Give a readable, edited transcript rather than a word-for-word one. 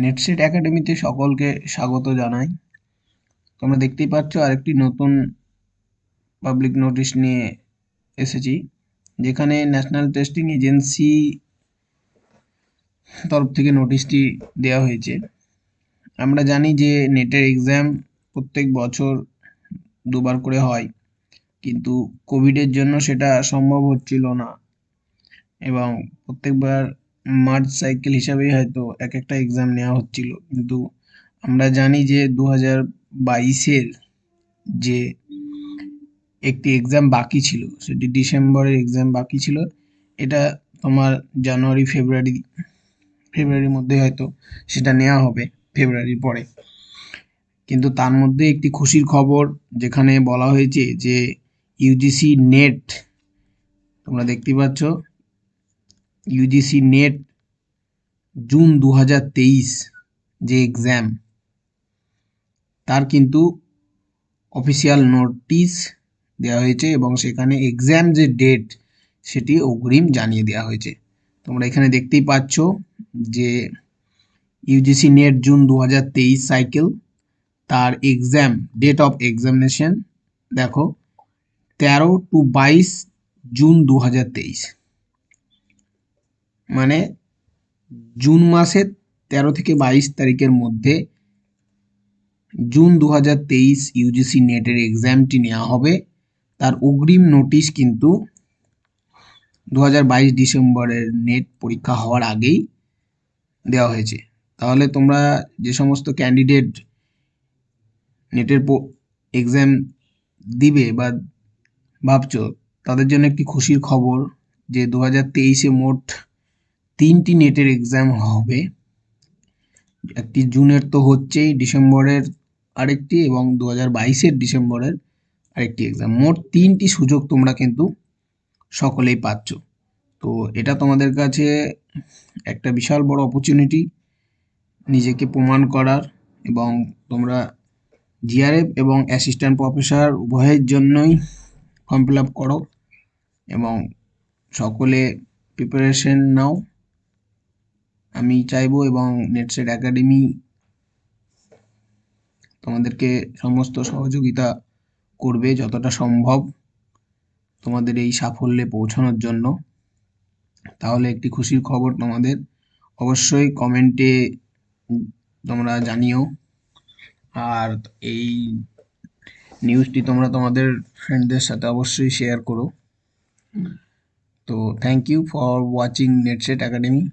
NET SET একাডেমিতে সকলকে স্বাগত জানাই। তোমরা দেখতেই পাচ্ছ আরেকটি নতুন পাবলিক নোটিশ নিয়ে এসেছি, যেখানে ন্যাশনাল টেস্টিং এজেন্সি তরফ থেকে নোটিশটি দেওয়া হয়েছে। আমরা জানি যে নেটের এক্সাম প্রত্যেক বছর দুবার করে হয়, কিন্তু কোভিডের জন্য সেটা সম্ভব হচ্ছিল না এবং প্রত্যেকবার মার্চ সাইকেল হিসাবেই হয়তো এক একটা এক্সাম নেওয়া হচ্ছিল। কিন্তু আমরা জানি যে 2022-এর যে একটি এক্সাম বাকি ছিল, সেটি ডিসেম্বরের এক্সাম বাকি ছিল। এটা তোমার জানুয়ারি ফেব্রুয়ারির মধ্যে হয়তো সেটা নেওয়া হবে, ফেব্রুয়ারির পরে। কিন্তু তার মধ্যে একটি খুশির খবর, যেখানে বলা হয়েছে যে ইউজিসি নেট, তোমরা দেখতে পাচ্ছ ইউজিসি নেট জুন 2023 যে এক্সাম, তার কিন্তু অফিসিয়াল নোটিশ দেওয়া হয়েছে এবং সেখানে এক্সাম যে ডেট সেটি অগ্রিম জানিয়ে দেওয়া হয়েছে। তোমরা এখানে দেখতেই পাচ্ছ যে ইউজিসি নেট জুন 2023 সাইকেল, তার এক্সাম ডেট অফ এক্সামিনেশন দেখো 13 to 22 জুন 2023, মানে জুন মাসের 13 থেকে 22 তারিখের মধ্যে জুন 2023 ইউজিসি নেটের এক্সামটি নেওয়া হবে। তার অগ্রিম নোটিশ কিন্তু 2022 ডিসেম্বরের নেট পরীক্ষা হওয়ার আগেই দেওয়া হয়েছে। তাহলে তোমরা যে সমস্ত ক্যান্ডিডেট নেটের এক্সাম দিবে বা ভাবছো, তাদের জন্য একটি খুশির খবর যে 2023-এ মোট 3টি নেটের এক্সাম হবে। একটি জুনের তো হচ্ছেই, ডিসেম্বরের আরেকটি এবং 2022-এর ডিসেম্বরের আরেকটি এক্সাম। মোট 3টি সুযোগ তোমরা কিন্তু সকলেই পাচ্ছ। তো এটা তোমাদের কাছে একটা বিশাল বড় অপরচুনিটি নিজেকে প্রমাণ করার, এবং তোমরা জিআরএফ এবং অ্যাসিস্ট্যান্ট প্রফেসর উভয়ের জন্যই ফর্ম ফিল আপ করো এবং সকলে প্রিপারেশন নাও। আমি চাইবো এবং নেটসেট একাডেমি তোমাদেরকে সমস্ত সহযোগিতা করবে যতটা সম্ভব তোমাদের এই সাফল্যে পৌঁছানোর জন্য। তাহলে একটি খুশির খবর তোমাদের অবশ্যই কমেন্টে তোমরা জানিও, আর এই নিউজটি তোমরা তোমাদের ফ্রেন্ডদের সাথে অবশ্যই শেয়ার করো। তো thank you for watching Netset academy.